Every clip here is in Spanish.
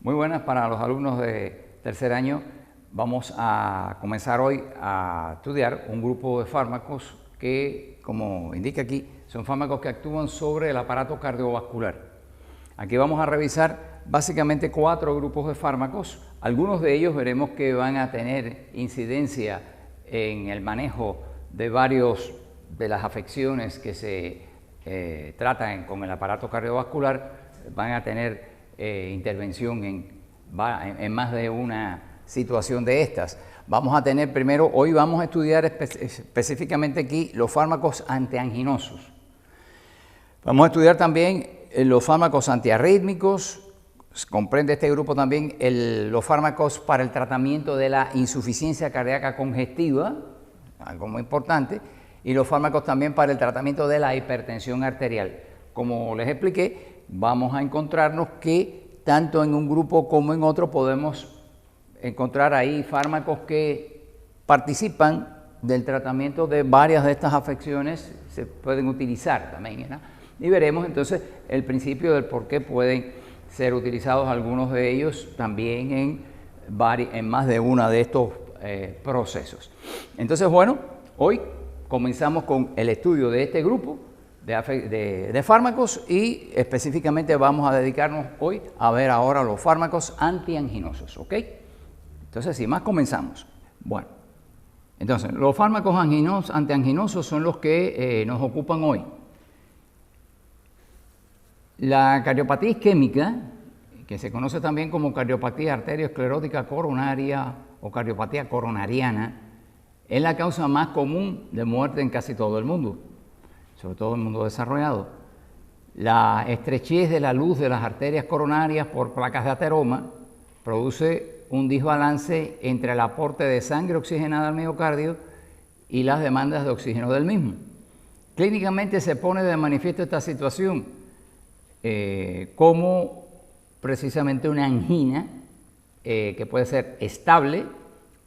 Muy buenas para los alumnos de tercer año. Vamos a comenzar hoy a estudiar un grupo de fármacos que, como indica aquí, son fármacos que actúan sobre el aparato cardiovascular. Aquí vamos a revisar básicamente 4 grupos de fármacos. Algunos de ellos veremos que van a tener incidencia en el manejo de varios de las afecciones que se tratan con el aparato cardiovascular. Van a tener intervención en más de una situación de estas. Vamos a tener primero, hoy vamos a estudiar específicamente aquí los fármacos antianginosos. Vamos a estudiar también los fármacos antiarrítmicos. Comprende este grupo también los fármacos para el tratamiento de la insuficiencia cardíaca congestiva, algo muy importante, y los fármacos también para el tratamiento de la hipertensión arterial. Como les expliqué, vamos a encontrarnos que tanto en un grupo como en otro podemos encontrar ahí fármacos que participan del tratamiento de varias de estas afecciones, se pueden utilizar también, ¿no? Y veremos entonces el principio del por qué pueden ser utilizados algunos de ellos también en más de una de estos procesos. Entonces, bueno, hoy comenzamos con el estudio de este grupo de fármacos y específicamente vamos a dedicarnos hoy a ver ahora los fármacos antianginosos, ¿ok? Entonces, sin más, comenzamos. Bueno, entonces, los fármacos antianginosos son los que nos ocupan hoy. La cardiopatía isquémica, que se conoce también como cardiopatía arteriosclerótica coronaria o cardiopatía coronariana, es la causa más común de muerte en casi todo el mundo, sobre todo en el mundo desarrollado. La estrechez de la luz de las arterias coronarias por placas de ateroma produce un desbalance entre el aporte de sangre oxigenada al miocardio y las demandas de oxígeno del mismo. Clínicamente se pone de manifiesto esta situación como precisamente una angina que puede ser estable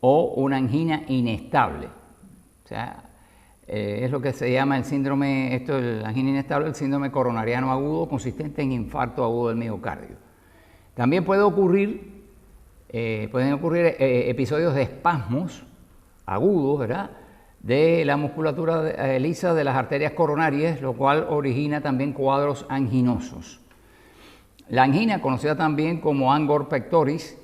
o una angina inestable. O sea, es lo que se llama el síndrome, la angina inestable, el síndrome coronariano agudo consistente en infarto agudo del miocardio. También pueden ocurrir episodios de espasmos agudos, ¿verdad?, de la musculatura lisa de las arterias coronarias, lo cual origina también cuadros anginosos. La angina, conocida también como angor pectoris,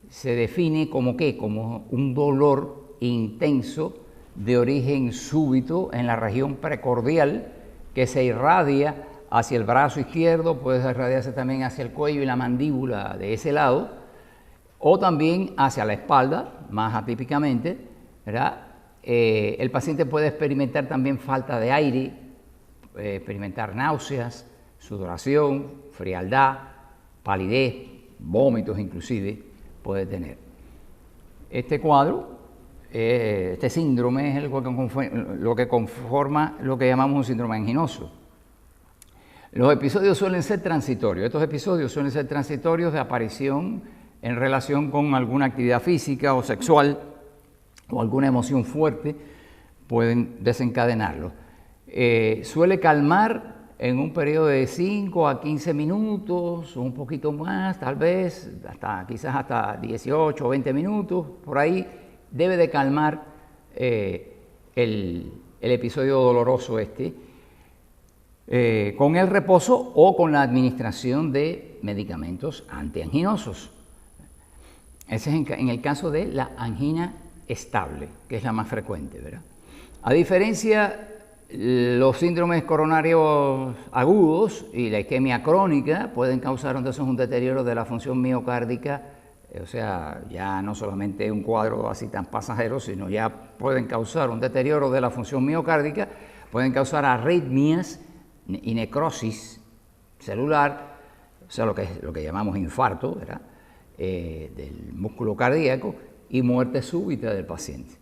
se define como ¿qué? Como un dolor intenso de origen súbito en la región precordial que se irradia hacia el brazo izquierdo, puede irradiarse también hacia el cuello y la mandíbula de ese lado, o también hacia la espalda, más atípicamente, ¿verdad? El paciente puede experimentar también falta de aire, experimentar náuseas, sudoración, frialdad, palidez, vómitos inclusive puede tener. Este cuadro, este síndrome es lo que conforma lo que llamamos un síndrome anginoso. Los episodios suelen ser transitorios. Estos episodios suelen ser transitorios de aparición en relación con alguna actividad física o sexual o alguna emoción fuerte, pueden desencadenarlo. Suele calmar en un periodo de 5 a 15 minutos, un poquito más, tal vez, quizás hasta 18 o 20 minutos, por ahí debe de calmar el episodio doloroso con el reposo o con la administración de medicamentos antianginosos. Ese es en el caso de la angina estable, que es la más frecuente, ¿verdad? A diferencia, los síndromes coronarios agudos y la isquemia crónica pueden causar entonces un deterioro de la función miocárdica, o sea, ya no solamente un cuadro así tan pasajero, sino ya pueden causar un deterioro de la función miocárdica, pueden causar arritmias y necrosis celular, o sea, lo que llamamos infarto, ¿verdad?, del músculo cardíaco, y muerte súbita del paciente.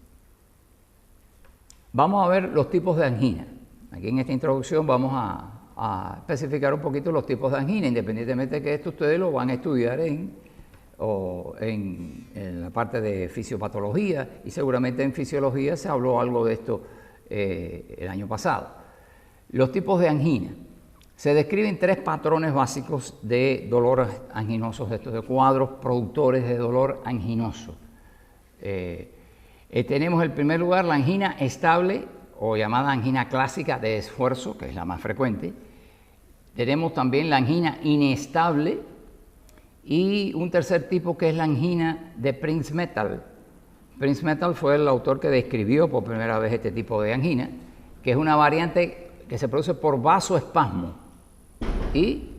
Vamos a ver los tipos de angina. Aquí en esta introducción vamos a especificar un poquito los tipos de angina, independientemente de que esto ustedes lo van a estudiar en la parte de fisiopatología, y seguramente en fisiología se habló algo de esto el año pasado. Los tipos de angina. Se describen 3 patrones básicos de dolores anginosos, de cuadros productores de dolor anginoso. Tenemos en primer lugar la angina estable o llamada angina clásica de esfuerzo, que es la más frecuente. Tenemos también la angina inestable y un tercer tipo que es la angina de Prinzmetal. Prinzmetal fue el autor que describió por primera vez este tipo de angina, que es una variante que se produce por vasoespasmo y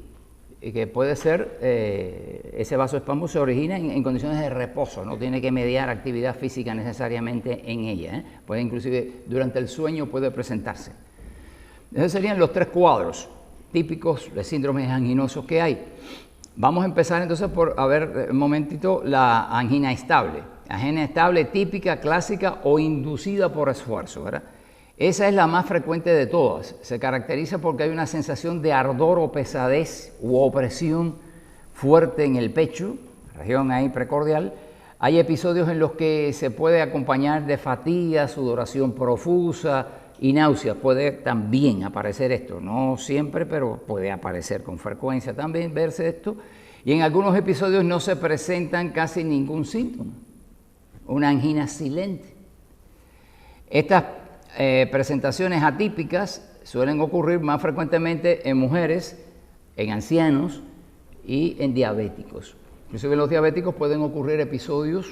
que puede ser, ese vasoespasmo se origina en condiciones de reposo, no tiene que mediar actividad física necesariamente en ella, puede inclusive durante el sueño puede presentarse. Esos serían los 3 cuadros típicos de síndromes anginosos que hay. Vamos a empezar entonces por, a ver un momentito, la angina estable. Angina estable típica, clásica o inducida por esfuerzo, ¿verdad? Esa es la más frecuente de todas. Se caracteriza porque hay una sensación de ardor o pesadez u opresión fuerte en el pecho, región ahí precordial. Hay episodios en los que se puede acompañar de fatiga, sudoración profusa y náuseas. Puede también aparecer esto, no siempre, pero puede aparecer con frecuencia también, verse esto. Y en algunos episodios no se presentan casi ningún síntoma. Una angina silente. Estas presentaciones atípicas suelen ocurrir más frecuentemente en mujeres, en ancianos y en diabéticos. Inclusive en los diabéticos pueden ocurrir episodios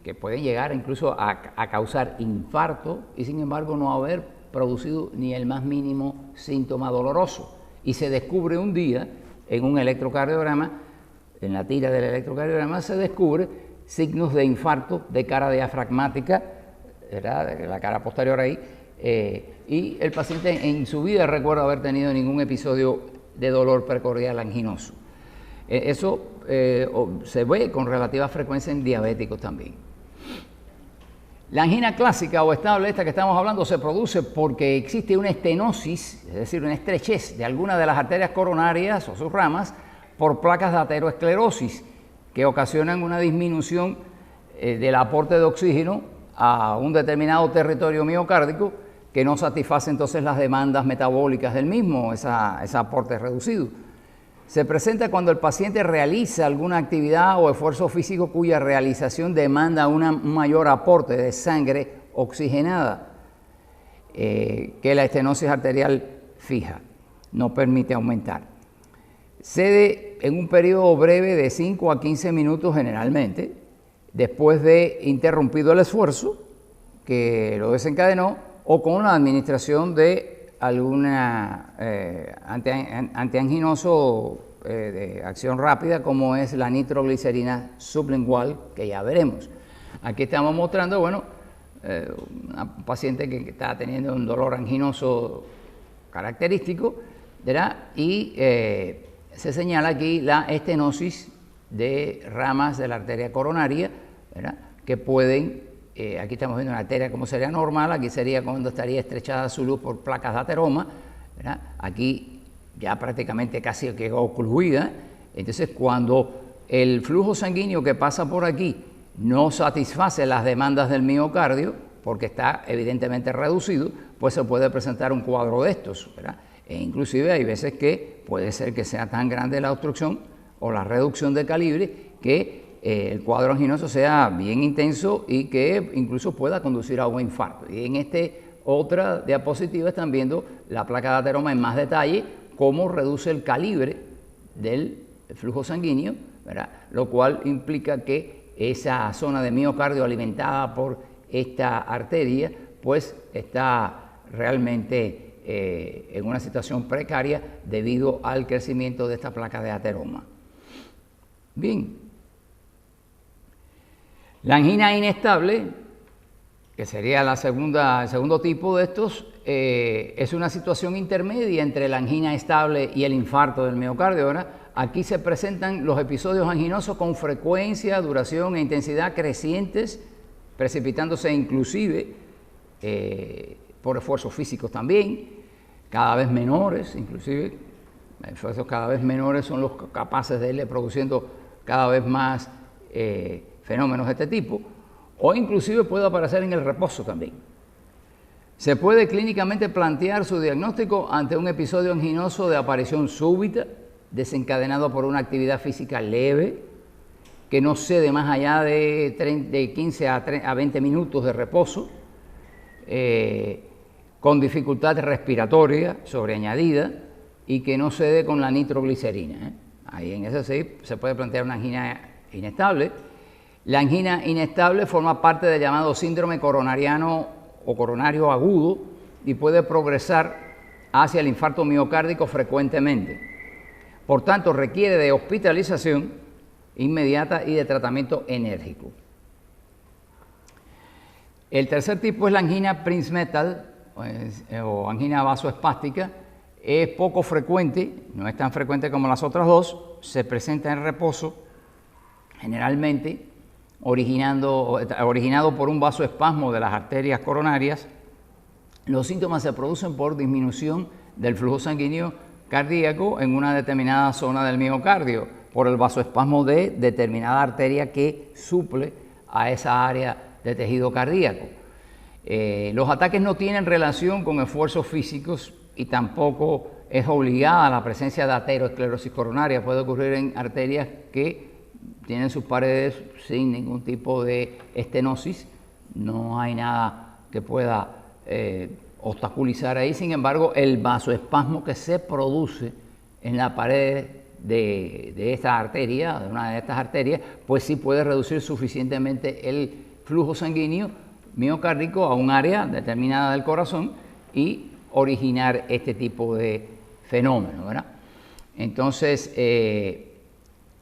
que pueden llegar incluso a causar infarto y sin embargo no haber producido ni el más mínimo síntoma doloroso. Y se descubre un día en un electrocardiograma, en la tira del electrocardiograma se descubre signos de infarto de cara diafragmática, ¿verdad?, de la cara posterior ahí, y el paciente en su vida recuerda haber tenido ningún episodio de dolor precordial anginoso. Eso se ve con relativa frecuencia en diabéticos también. La angina clásica o estable, esta que estamos hablando, se produce porque existe una estenosis, es decir, una estrechez de alguna de las arterias coronarias o sus ramas por placas de aterosclerosis que ocasionan una disminución del aporte de oxígeno a un determinado territorio miocárdico que no satisface entonces las demandas metabólicas del mismo, ese aporte reducido. Se presenta cuando el paciente realiza alguna actividad o esfuerzo físico cuya realización demanda un mayor aporte de sangre oxigenada que la estenosis arterial fija no permite aumentar. Cede en un periodo breve de 5 a 15 minutos generalmente, después de interrumpido el esfuerzo que lo desencadenó o con la administración de alguna antianginoso de acción rápida como es la nitroglicerina sublingual, que ya veremos. Aquí estamos mostrando, bueno, una paciente que está teniendo un dolor anginoso característico, ¿verdad? Y se señala aquí la estenosis de ramas de la arteria coronaria, ¿verdad?, que pueden, aquí estamos viendo una arteria como sería normal, aquí sería cuando estaría estrechada su luz por placas de ateroma, ¿verdad? Aquí ya prácticamente casi que ocluida. Entonces cuando el flujo sanguíneo que pasa por aquí no satisface las demandas del miocardio, porque está evidentemente reducido, pues se puede presentar un cuadro de estos, ¿verdad? E inclusive hay veces que puede ser que sea tan grande la obstrucción o la reducción de calibre que el cuadro anginoso sea bien intenso y que incluso pueda conducir a un infarto. Y en otra diapositiva están viendo la placa de ateroma en más detalle, cómo reduce el calibre del flujo sanguíneo, ¿verdad?, lo cual implica que esa zona de miocardio alimentada por esta arteria pues está realmente en una situación precaria debido al crecimiento de esta placa de ateroma. Bien, la angina inestable, que sería el segundo tipo de estos, es una situación intermedia entre la angina estable y el infarto del miocardio, ¿verdad? Aquí se presentan los episodios anginosos con frecuencia, duración e intensidad crecientes, precipitándose inclusive por esfuerzos físicos también, cada vez menores, inclusive esfuerzos cada vez menores son los capaces de irle produciendo cada vez más fenómenos de este tipo, o inclusive puede aparecer en el reposo también. Se puede clínicamente plantear su diagnóstico ante un episodio anginoso de aparición súbita, desencadenado por una actividad física leve, que no cede más allá de 15 a 20 minutos de reposo, con dificultad respiratoria sobreañadida y que no cede con la nitroglicerina. Ahí en ese sí se puede plantear una angina inestable. La angina inestable forma parte del llamado síndrome coronariano o coronario agudo y puede progresar hacia el infarto miocárdico frecuentemente. Por tanto, requiere de hospitalización inmediata y de tratamiento enérgico. El tercer tipo es la angina Prinzmetal o angina vasoespástica. Es poco frecuente, no es tan frecuente como las otras dos, se presenta en reposo, generalmente originado por un vasoespasmo de las arterias coronarias. Los síntomas se producen por disminución del flujo sanguíneo cardíaco en una determinada zona del miocardio, por el vasoespasmo de determinada arteria que suple a esa área de tejido cardíaco. Los ataques no tienen relación con esfuerzos físicos y tampoco es obligada la presencia de ateroesclerosis coronaria. Puede ocurrir en arterias que tienen sus paredes sin ningún tipo de estenosis, no hay nada que pueda obstaculizar ahí. Sin embargo, el vasoespasmo que se produce en la pared de esta arteria, de una de estas arterias, pues sí puede reducir suficientemente el flujo sanguíneo miocárdico a un área determinada del corazón y originar este tipo de fenómeno, ¿verdad? Entonces,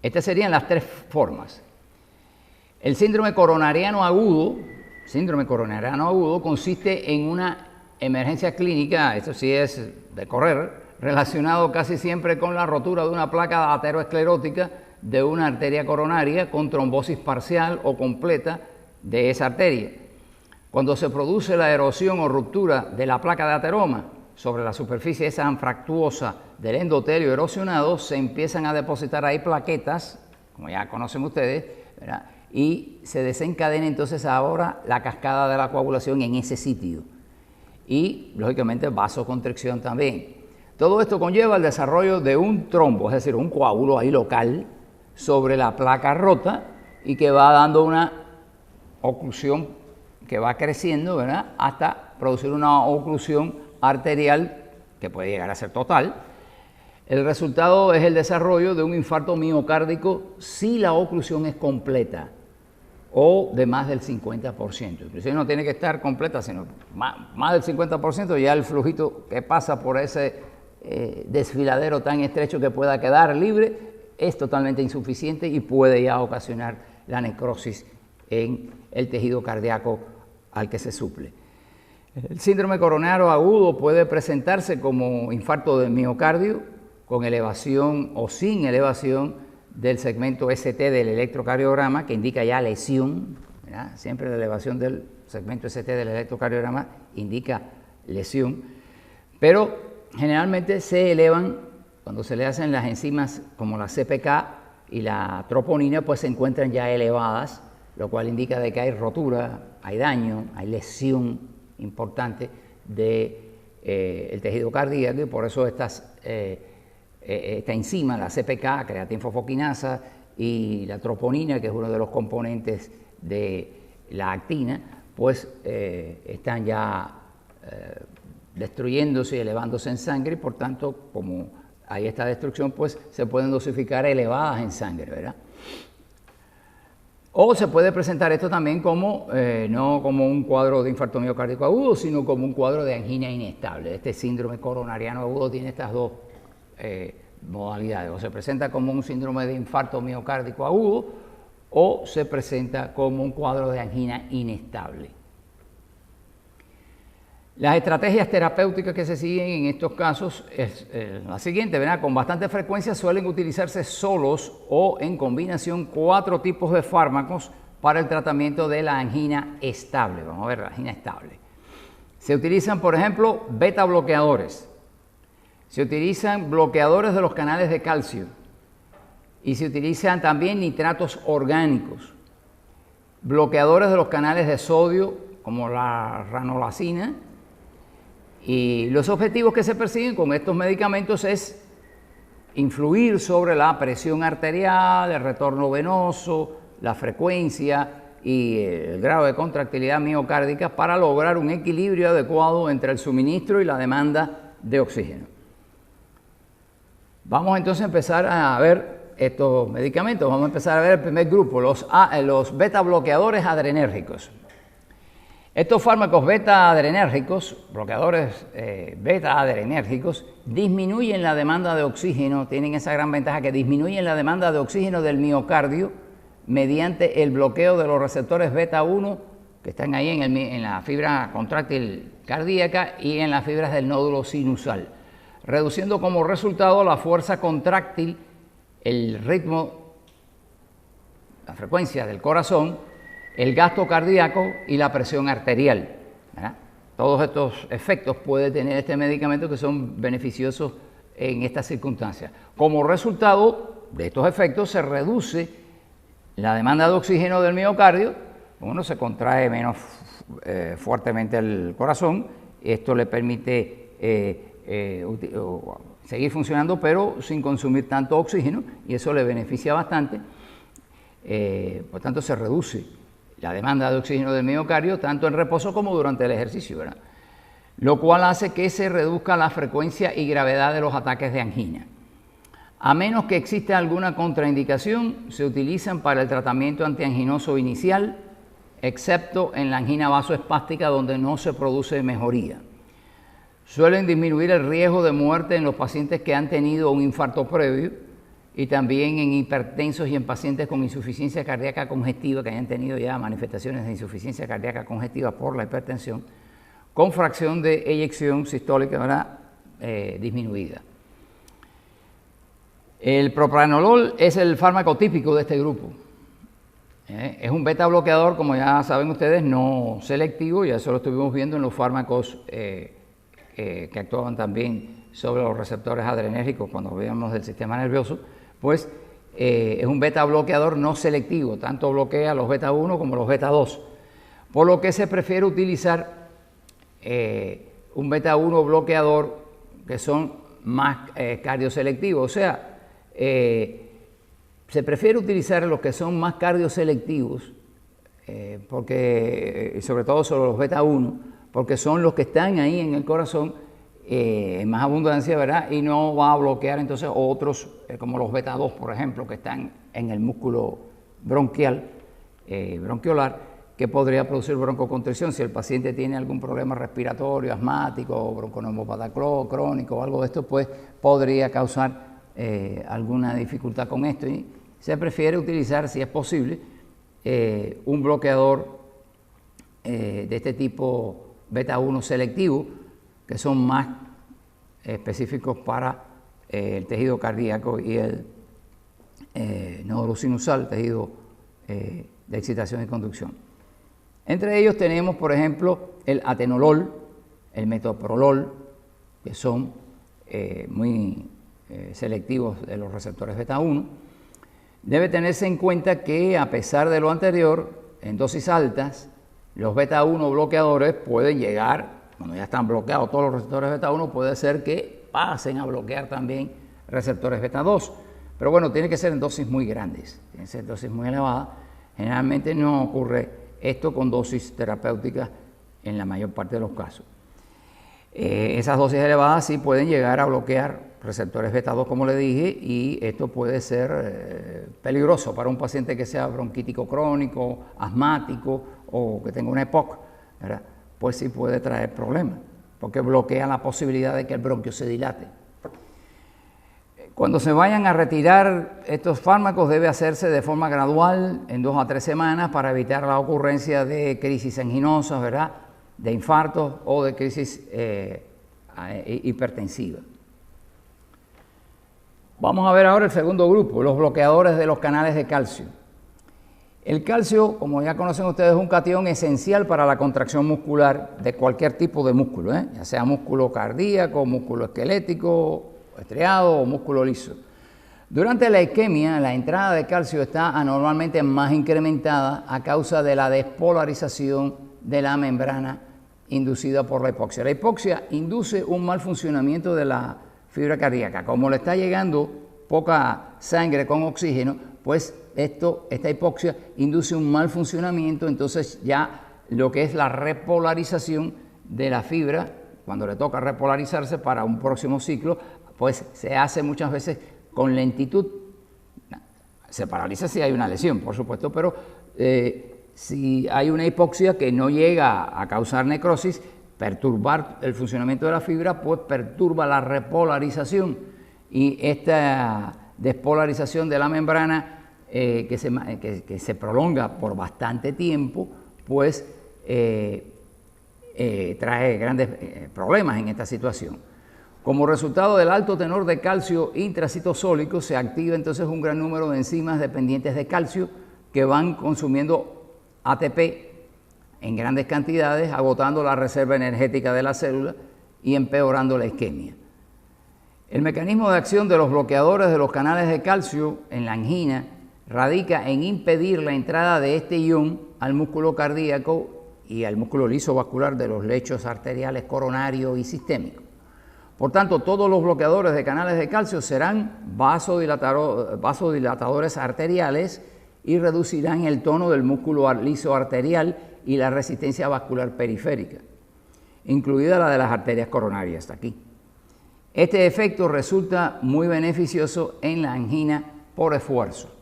estas serían las tres formas. El síndrome coronariano agudo consiste en una emergencia clínica, esto sí es de correr, relacionado casi siempre con la rotura de una placa ateroesclerótica de una arteria coronaria con trombosis parcial o completa de esa arteria. Cuando se produce la erosión o ruptura de la placa de ateroma sobre la superficie esa anfractuosa del endotelio erosionado, se empiezan a depositar ahí plaquetas, como ya conocen ustedes, ¿verdad? Y se desencadena entonces ahora la cascada de la coagulación en ese sitio. Y, lógicamente, vasoconstricción también. Todo esto conlleva el desarrollo de un trombo, es decir, un coágulo ahí local sobre la placa rota y que va dando una oclusión que va creciendo, ¿verdad?, hasta producir una oclusión arterial que puede llegar a ser total. El resultado es el desarrollo de un infarto miocárdico si la oclusión es completa o de más del 50%. Inclusive no tiene que estar completa, sino más del 50%, ya el flujito que pasa por ese desfiladero tan estrecho que pueda quedar libre es totalmente insuficiente y puede ya ocasionar la necrosis en el tejido cardíaco al que se suple. El síndrome coronario agudo puede presentarse como infarto del miocardio con elevación o sin elevación del segmento ST del electrocardiograma, que indica ya lesión, ¿verdad? Siempre la elevación del segmento ST del electrocardiograma indica lesión, pero generalmente se elevan cuando se le hacen las enzimas como la CPK y la troponina, pues se encuentran ya elevadas, lo cual indica de que hay rotura, hay daño, hay lesión importante del tejido cardíaco, y por eso esta enzima, la CPK, creatinfosfoquinasa, y la troponina, que es uno de los componentes de la actina, pues están ya destruyéndose y elevándose en sangre, y por tanto, como hay esta destrucción, pues se pueden dosificar elevadas en sangre, ¿verdad? O se puede presentar esto también como, no como un cuadro de infarto miocárdico agudo, sino como un cuadro de angina inestable. Este síndrome coronariano agudo tiene estas dos modalidades. O se presenta como un síndrome de infarto miocárdico agudo, o se presenta como un cuadro de angina inestable. Las estrategias terapéuticas que se siguen en estos casos es la siguiente, ¿verdad? Con bastante frecuencia suelen utilizarse solos o en combinación 4 tipos de fármacos para el tratamiento de la angina estable. Vamos a ver la angina estable. Se utilizan, por ejemplo, beta bloqueadores. Se utilizan bloqueadores de los canales de calcio. Y se utilizan también nitratos orgánicos. Bloqueadores de los canales de sodio, como la ranolacina, Y los objetivos que se persiguen con estos medicamentos es influir sobre la presión arterial, el retorno venoso, la frecuencia y el grado de contractilidad miocárdica para lograr un equilibrio adecuado entre el suministro y la demanda de oxígeno. Vamos entonces a empezar a ver estos medicamentos. Vamos a empezar a ver el primer grupo, los beta bloqueadores adrenérgicos. Estos fármacos beta adrenérgicos, bloqueadores beta adrenérgicos, disminuyen la demanda de oxígeno, tienen esa gran ventaja que disminuyen la demanda de oxígeno del miocardio mediante el bloqueo de los receptores beta 1 que están ahí en la fibra contráctil cardíaca y en las fibras del nódulo sinusal, reduciendo como resultado la fuerza contráctil, el ritmo, la frecuencia del corazón, el gasto cardíaco y la presión arterial, ¿verdad? Todos estos efectos puede tener este medicamento que son beneficiosos en estas circunstancias. Como resultado de estos efectos se reduce la demanda de oxígeno del miocardio, bueno, se contrae menos fuertemente el corazón, esto le permite seguir funcionando pero sin consumir tanto oxígeno y eso le beneficia bastante, por tanto se reduce la demanda de oxígeno del miocardio tanto en reposo como durante el ejercicio, ¿verdad? Lo cual hace que se reduzca la frecuencia y gravedad de los ataques de angina. A menos que exista alguna contraindicación, se utilizan para el tratamiento antianginoso inicial, excepto en la angina vasoespástica donde no se produce mejoría. Suelen disminuir el riesgo de muerte en los pacientes que han tenido un infarto previo y también en hipertensos y en pacientes con insuficiencia cardíaca congestiva que hayan tenido ya manifestaciones de insuficiencia cardíaca congestiva por la hipertensión, con fracción de eyección sistólica, ¿verdad?, disminuida. El propranolol es el fármaco típico de este grupo. Es un beta bloqueador, como ya saben ustedes, no selectivo, ya eso lo estuvimos viendo en los fármacos que actuaban también sobre los receptores adrenérgicos cuando veíamos del sistema nervioso, pues es un beta bloqueador no selectivo, tanto bloquea los beta 1 como los beta 2, por lo que se prefiere utilizar un beta 1 bloqueador que son más cardioselectivos, o sea, se prefiere utilizar los que son más cardioselectivos, porque sobre todo sobre los beta 1, porque son los que están ahí en el corazón en más abundancia, ¿verdad? Y no va a bloquear entonces otros, como los beta 2, por ejemplo, que están en el músculo bronquial, bronquiolar, que podría producir broncoconstricción si el paciente tiene algún problema respiratorio, asmático, bronconeumopatía crónico o algo de esto, pues podría causar alguna dificultad con esto. Y se prefiere utilizar, si es posible, un bloqueador de este tipo beta 1 selectivo, que son más específicos para el tejido cardíaco y el nódulo sinusal, tejido de excitación y conducción. Entre ellos tenemos, por ejemplo, el atenolol, el metoprolol, que son muy selectivos de los receptores beta 1. Debe tenerse en cuenta que, a pesar de lo anterior, en dosis altas, los beta 1 bloqueadores pueden llegar, cuando ya están bloqueados todos los receptores beta 1, puede ser que pasen a bloquear también receptores beta 2. Pero bueno, tiene que ser en dosis muy grandes, tiene que ser dosis muy elevadas. Generalmente no ocurre esto con dosis terapéuticas en la mayor parte de los casos. Esas dosis elevadas sí pueden llegar a bloquear receptores beta 2, como le dije, y esto puede ser peligroso para un paciente que sea bronquítico crónico, asmático o que tenga una EPOC, ¿verdad? Pues sí puede traer problemas, porque bloquea la posibilidad de que el bronquio se dilate. Cuando se vayan a retirar estos fármacos debe hacerse de forma gradual, en 2 a 3 semanas, para evitar la ocurrencia de crisis anginosas, ¿verdad?, de infartos o de crisis hipertensiva. Vamos a ver ahora el segundo grupo, los bloqueadores de los canales de calcio. El calcio, como ya conocen ustedes, es un catión esencial para la contracción muscular de cualquier tipo de músculo, ya sea músculo cardíaco, músculo esquelético, estriado o músculo liso. Durante la isquemia, la entrada de calcio está anormalmente más incrementada a causa de la despolarización de la membrana inducida por la hipoxia. La hipoxia induce un mal funcionamiento de la fibra cardíaca. Como le está llegando poca sangre con oxígeno, pues esta hipoxia induce un mal funcionamiento, entonces ya lo que es la repolarización de la fibra, cuando le toca repolarizarse para un próximo ciclo, pues se hace muchas veces con lentitud. Se paraliza si hay una lesión, por supuesto, pero si hay una hipoxia que no llega a causar necrosis, perturbar el funcionamiento de la fibra, pues perturba la repolarización, y esta despolarización de la membrana que se prolonga por bastante tiempo, pues trae grandes problemas en esta situación. Como resultado del alto tenor de calcio intracitosólico, se activa entonces un gran número de enzimas dependientes de calcio que van consumiendo ATP en grandes cantidades, agotando la reserva energética de la célula y empeorando la isquemia. El mecanismo de acción de los bloqueadores de los canales de calcio en la angina radica en impedir la entrada de este ion al músculo cardíaco y al músculo liso vascular de los lechos arteriales coronario y sistémico. Por tanto, todos los bloqueadores de canales de calcio serán vasodilatadores arteriales y reducirán el tono del músculo liso arterial y la resistencia vascular periférica, incluida la de las arterias coronarias, hasta aquí. Este efecto resulta muy beneficioso en la angina por esfuerzo,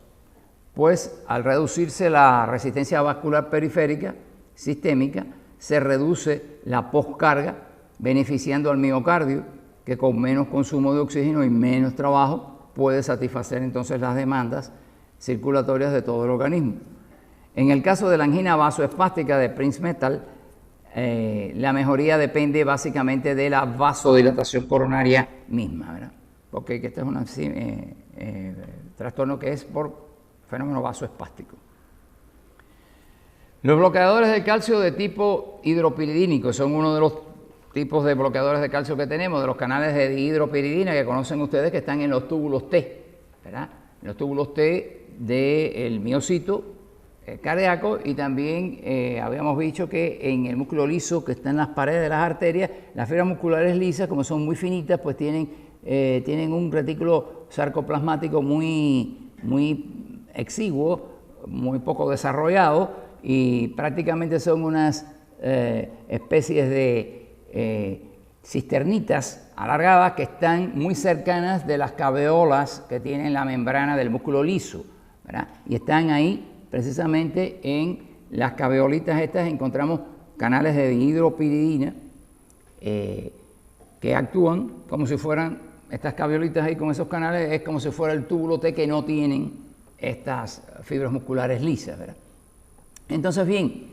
pues al reducirse la resistencia vascular periférica sistémica, se reduce la poscarga, beneficiando al miocardio, que con menos consumo de oxígeno y menos trabajo puede satisfacer entonces las demandas circulatorias de todo el organismo. En el caso de la angina vasoespástica de Prinzmetal, la mejoría depende básicamente de la vasodilatación coronaria misma, ¿verdad? Porque este es un trastorno que es por fenómeno vasoespástico. Los bloqueadores de calcio de tipo hidropiridínico son uno de los tipos de bloqueadores de calcio que tenemos, de los canales de dihidropiridina que conocen ustedes, que están en los túbulos T, ¿verdad? En los túbulos T del miocito cardíaco, y también habíamos dicho que en el músculo liso que está en las paredes de las arterias, las fibras musculares lisas, como son muy finitas, pues tienen un retículo sarcoplasmático muy exiguo, muy poco desarrollado, y prácticamente son unas especies de cisternitas alargadas que están muy cercanas de las caveolas que tienen la membrana del músculo liso, ¿verdad? Y están ahí precisamente en las caveolitas estas, encontramos canales de dihidropiridina que actúan como si fueran, estas caveolitas ahí con esos canales, es como si fuera el túbulo T que no tienen estas fibras musculares lisas, ¿verdad? Entonces, bien,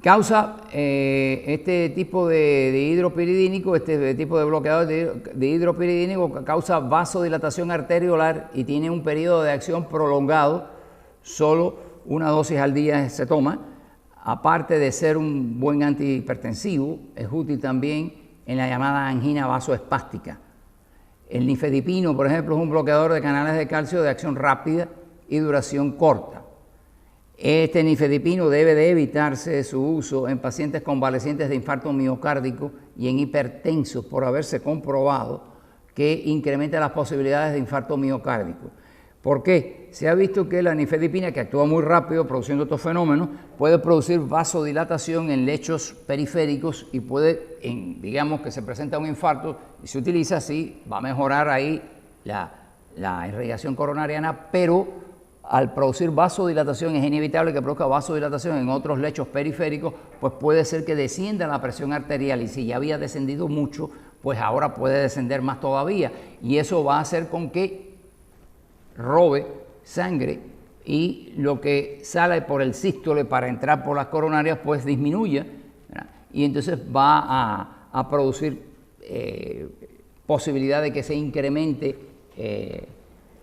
causa este tipo de hidropiridínico, este tipo de bloqueador de hidropiridínico causa vasodilatación arteriolar y tiene un periodo de acción prolongado, solo una dosis al día se toma. Aparte de ser un buen antihipertensivo, es útil también en la llamada angina vasoespástica. El nifedipino, por ejemplo, es un bloqueador de canales de calcio de acción rápida y duración corta. Este nifedipino debe de evitarse su uso en pacientes convalecientes de infarto miocárdico y en hipertensos, por haberse comprobado que incrementa las posibilidades de infarto miocárdico. ¿Por qué? Se ha visto que la nifedipina, que actúa muy rápido produciendo estos fenómenos, puede producir vasodilatación en lechos periféricos y puede, digamos que se presenta un infarto y se utiliza así, va a mejorar ahí la irrigación coronariana, pero al producir vasodilatación es inevitable que produzca vasodilatación en otros lechos periféricos, pues puede ser que descienda la presión arterial, y si ya había descendido mucho, pues ahora puede descender más todavía, y eso va a hacer con que robe sangre y lo que sale por el sístole para entrar por las coronarias pues disminuya, ¿verdad? Y entonces va a producir posibilidad de que se incremente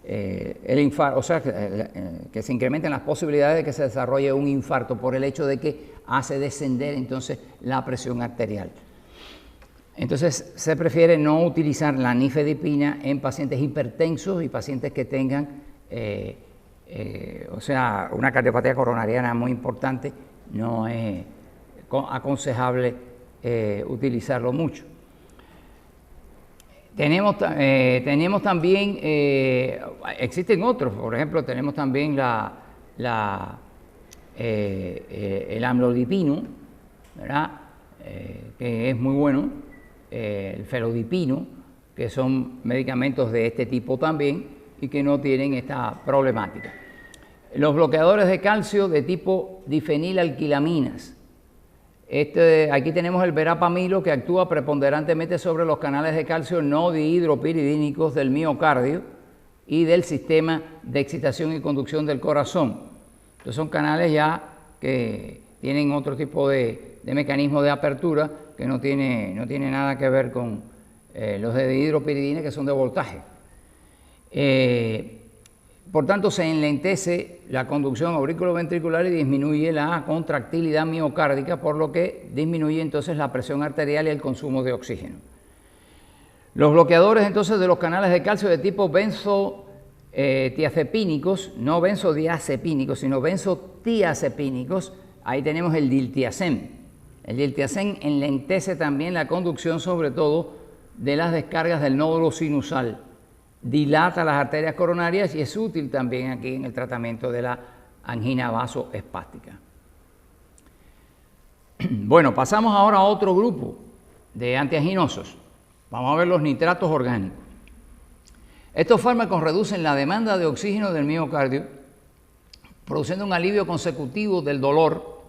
el infarto, o sea, que se incrementen las posibilidades de que se desarrolle un infarto por el hecho de que hace descender entonces la presión arterial. Entonces se prefiere no utilizar la nifedipina en pacientes hipertensos y pacientes que tengan o sea, una cardiopatía coronariana muy importante. No es aconsejable utilizarlo mucho. Tenemos también, existen otros, por ejemplo, tenemos también el amlodipino, ¿verdad? Que es muy bueno, el felodipino, que son medicamentos de este tipo también y que no tienen esta problemática. Los bloqueadores de calcio de tipo difenilalquilaminas. Aquí tenemos el verapamilo, que actúa preponderantemente sobre los canales de calcio no dihidropiridínicos del miocardio y del sistema de excitación y conducción del corazón. Entonces son canales ya que tienen otro tipo de mecanismo de apertura que no tiene nada que ver con los de dihidropiridina, que son de voltaje. Por tanto, se enlentece la conducción auriculoventricular y disminuye la contractilidad miocárdica, por lo que disminuye entonces la presión arterial y el consumo de oxígeno. Los bloqueadores entonces de los canales de calcio de tipo benzodiazepínicos, no benzodiazepínicos, sino benzotiazepínicos, ahí tenemos el diltiazem. El diltiazem enlentece también la conducción, sobre todo de las descargas del nódulo sinusal. Dilata las arterias coronarias y es útil también aquí en el tratamiento de la angina vasoespástica. Bueno, pasamos ahora a otro grupo de antianginosos. Vamos a ver los nitratos orgánicos. Estos fármacos reducen la demanda de oxígeno del miocardio, produciendo un alivio consecutivo del dolor,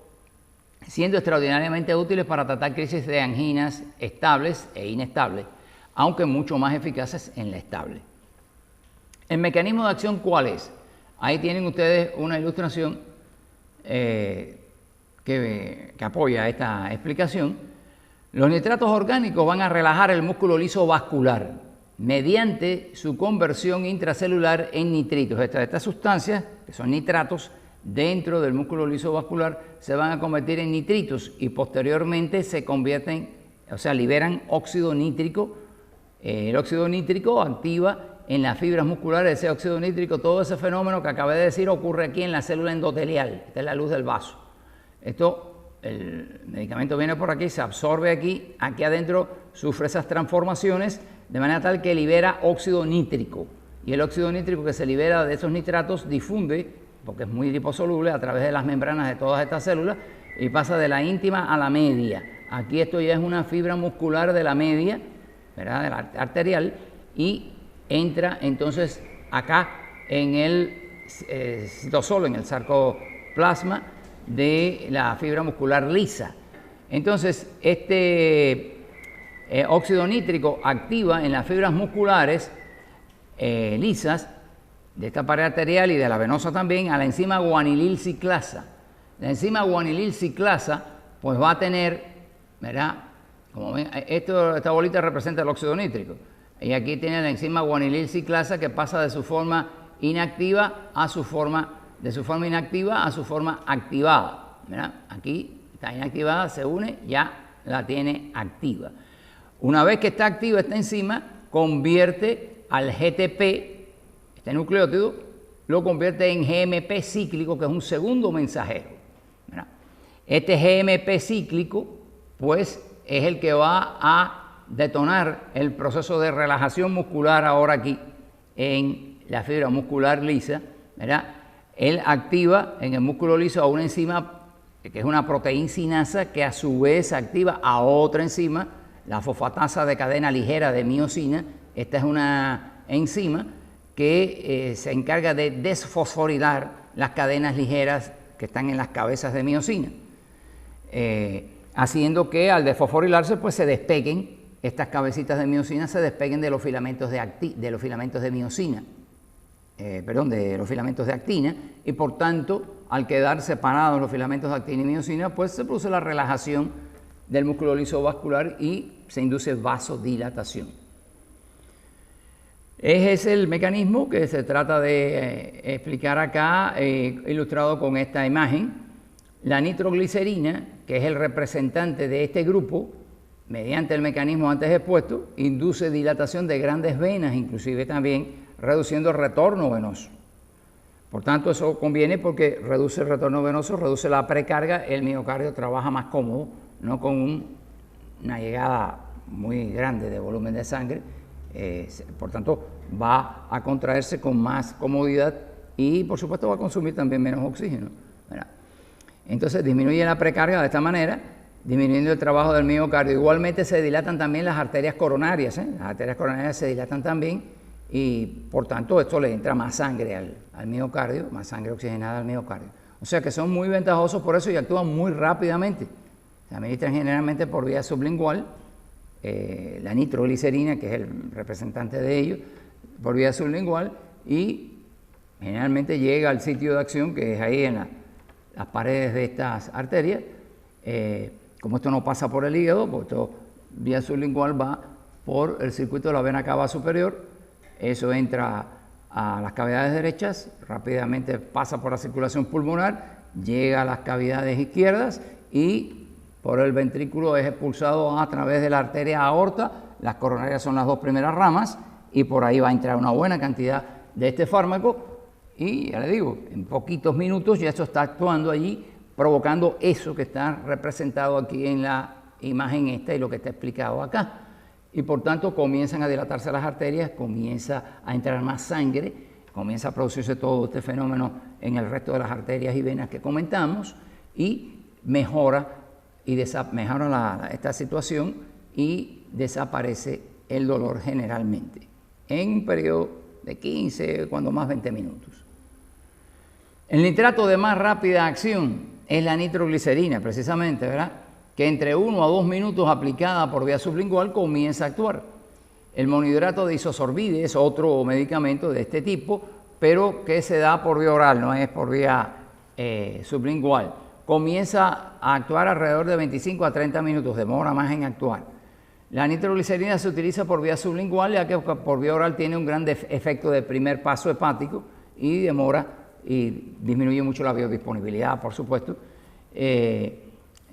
siendo extraordinariamente útiles para tratar crisis de anginas estables e inestables, aunque mucho más eficaces en la estable. ¿El mecanismo de acción cuál es? Ahí tienen ustedes una ilustración que apoya esta explicación. Los nitratos orgánicos van a relajar el músculo liso vascular mediante su conversión intracelular en nitritos. Estas sustancias, que son nitratos, dentro del músculo liso vascular se van a convertir en nitritos y posteriormente se convierten, o sea, liberan óxido nítrico. El óxido nítrico activa en las fibras musculares ese óxido nítrico. Todo ese fenómeno que acabé de decir ocurre aquí en la célula endotelial. Esta es la luz del vaso. El medicamento viene por aquí, se absorbe aquí adentro sufre esas transformaciones de manera tal que libera óxido nítrico. Y el óxido nítrico que se libera de esos nitratos difunde, porque es muy liposoluble, a través de las membranas de todas estas células y pasa de la íntima a la media. Aquí esto ya es una fibra muscular de la media, ¿verdad?, de la arterial, y entra entonces acá en el citosol, en el sarcoplasma de la fibra muscular lisa. Entonces este óxido nítrico activa en las fibras musculares lisas de esta pared arterial y de la venosa también a la enzima guanilil ciclasa. La enzima guanilil ciclasa pues va a tener, ¿verdad?, como ven, esta bolita representa el óxido nítrico. Y aquí tiene la enzima guanilil ciclasa que pasa de su forma inactiva a su forma activada. ¿Verdad? Aquí está inactivada, se une, ya la tiene activa. Una vez que está activa esta enzima, convierte al GTP, este nucleótido, lo convierte en GMP cíclico, que es un segundo mensajero. ¿Verdad? Este GMP cíclico, pues, es el que va a detonar el proceso de relajación muscular ahora aquí en la fibra muscular lisa, ¿verdad? Él activa en el músculo liso a una enzima que es una proteincinasa que a su vez activa a otra enzima, la fosfatasa de cadena ligera de miosina. Esta es una enzima que se encarga de desfosforilar las cadenas ligeras que están en las cabezas de miosina, haciendo que al desfosforilarse pues se despeguen estas cabecitas de miosina, se despeguen de los filamentos de miosina, de los filamentos de actina, y por tanto al quedar separados los filamentos de actina y miosina pues se produce la relajación del músculo liso vascular y se induce vasodilatación. Ese es el mecanismo que se trata de explicar acá, ilustrado con esta imagen. La nitroglicerina, que es el representante de este grupo, mediante el mecanismo antes expuesto, induce dilatación de grandes venas, inclusive también reduciendo el retorno venoso. Por tanto, eso conviene porque reduce el retorno venoso, reduce la precarga, el miocardio trabaja más cómodo, no con una llegada muy grande de volumen de sangre, por tanto va a contraerse con más comodidad y por supuesto va a consumir también menos oxígeno, ¿verdad? Entonces disminuye la precarga de esta manera, disminuyendo el trabajo del miocardio. Igualmente se dilatan también las arterias coronarias, las arterias coronarias se dilatan también y por tanto esto le entra más sangre al miocardio, más sangre oxigenada al miocardio. O sea que son muy ventajosos por eso y actúan muy rápidamente. Se administran generalmente por vía sublingual, la nitroglicerina, que es el representante de ellos, por vía sublingual y generalmente llega al sitio de acción, que es ahí en las paredes de estas arterias. Como esto no pasa por el hígado, pues esto vía sublingual va por el circuito de la vena cava superior, eso entra a las cavidades derechas, rápidamente pasa por la circulación pulmonar, llega a las cavidades izquierdas y por el ventrículo es expulsado a través de la arteria aorta. Las coronarias son las dos primeras ramas y por ahí va a entrar una buena cantidad de este fármaco y ya le digo, en poquitos minutos ya esto está actuando allí, provocando eso que está representado aquí en la imagen esta y lo que está explicado acá. Y por tanto comienzan a dilatarse las arterias, comienza a entrar más sangre, comienza a producirse todo este fenómeno en el resto de las arterias y venas que comentamos y mejora esta situación y desaparece el dolor generalmente en un periodo de 15, cuando más 20 minutos. El nitrato de más rápida acción es la nitroglicerina, precisamente, ¿verdad? Que entre 1 a 2 minutos aplicada por vía sublingual comienza a actuar. El monohidrato de isosorbide es otro medicamento de este tipo, pero que se da por vía oral, no es por vía sublingual. Comienza a actuar alrededor de 25 a 30 minutos, demora más en actuar. La nitroglicerina se utiliza por vía sublingual, ya que por vía oral tiene un gran efecto de primer paso hepático y demora y disminuye mucho la biodisponibilidad, por supuesto.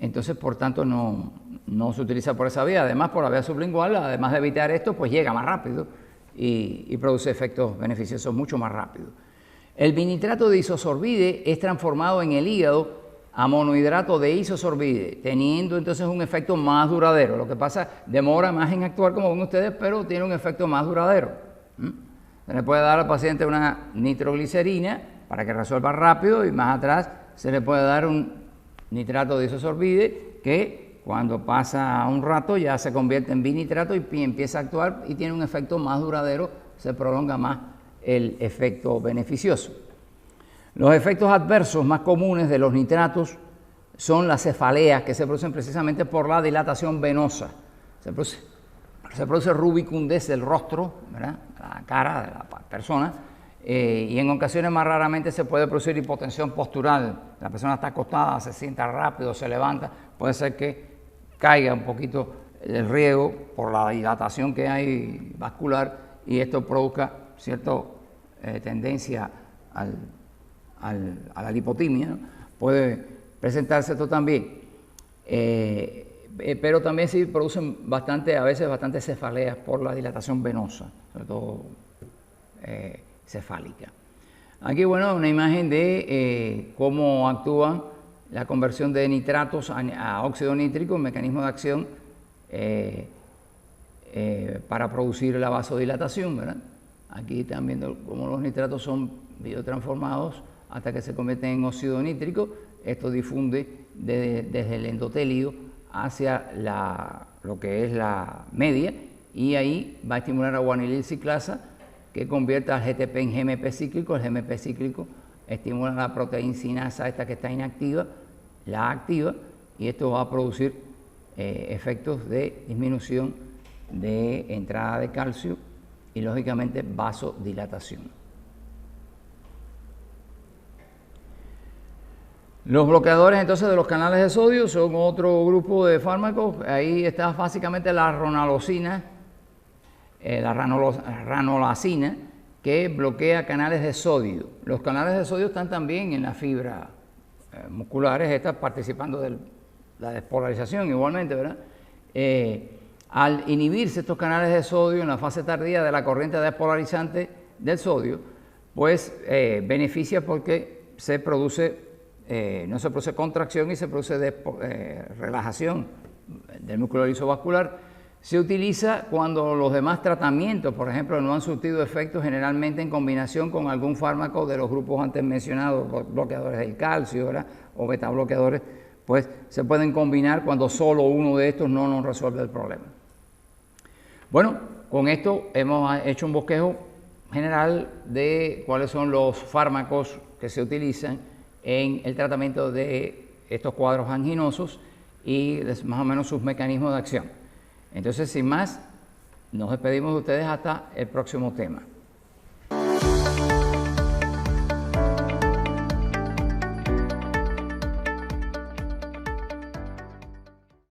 Entonces, por tanto, no se utiliza por esa vía. Además, por la vía sublingual, además de evitar esto, pues llega más rápido y produce efectos beneficiosos mucho más rápido. El binitrato de isosorbide es transformado en el hígado a monohidrato de isosorbide, teniendo entonces un efecto más duradero. Lo que pasa, demora más en actuar, como ven ustedes, pero tiene un efecto más duradero. Se le puede dar al paciente una nitroglicerina para que resuelva rápido y más atrás se le puede dar un nitrato de isosorbide que cuando pasa un rato ya se convierte en binitrato y empieza a actuar y tiene un efecto más duradero, se prolonga más el efecto beneficioso. Los efectos adversos más comunes de los nitratos son las cefaleas que se producen precisamente por la dilatación venosa. Se produce rubicundez del rostro, ¿verdad? La cara de la persona, y en ocasiones más raramente se puede producir hipotensión postural. La persona está acostada, se sienta rápido, se levanta, puede ser que caiga un poquito el riego por la dilatación que hay vascular y esto produzca cierta tendencia a la lipotimia, ¿no? Puede presentarse esto también, pero también sí producen a veces bastante cefaleas por la dilatación venosa, sobre todo cefálica. Aquí, bueno, una imagen de cómo actúa la conversión de nitratos a óxido nítrico, un mecanismo de acción para producir la vasodilatación, ¿verdad? Aquí están viendo cómo los nitratos son biotransformados hasta que se convierten en óxido nítrico. Esto difunde desde el endotelio hacia lo que es la media y ahí va a estimular a guanilil ciclasa que convierte al GTP en GMP cíclico. El GMP cíclico estimula la proteincinasa esta que está inactiva, la activa y esto va a producir efectos de disminución de entrada de calcio y lógicamente vasodilatación. Los bloqueadores entonces de los canales de sodio son otro grupo de fármacos. Ahí está básicamente la ranolacina, ranolacina, que bloquea canales de sodio. Los canales de sodio están también en las fibras musculares, estas participando de la despolarización igualmente, ¿verdad? Al inhibirse estos canales de sodio en la fase tardía de la corriente despolarizante del sodio, pues beneficia porque se produce, no se produce contracción y se produce relajación del músculo liso vascular. Se utiliza cuando los demás tratamientos, por ejemplo, no han surtido efecto, generalmente en combinación con algún fármaco de los grupos antes mencionados, bloqueadores del calcio, ¿verdad?, o beta bloqueadores, pues se pueden combinar cuando solo uno de estos no nos resuelve el problema. Bueno, con esto hemos hecho un bosquejo general de cuáles son los fármacos que se utilizan en el tratamiento de estos cuadros anginosos y más o menos sus mecanismos de acción. Entonces, sin más, nos despedimos de ustedes hasta el próximo tema.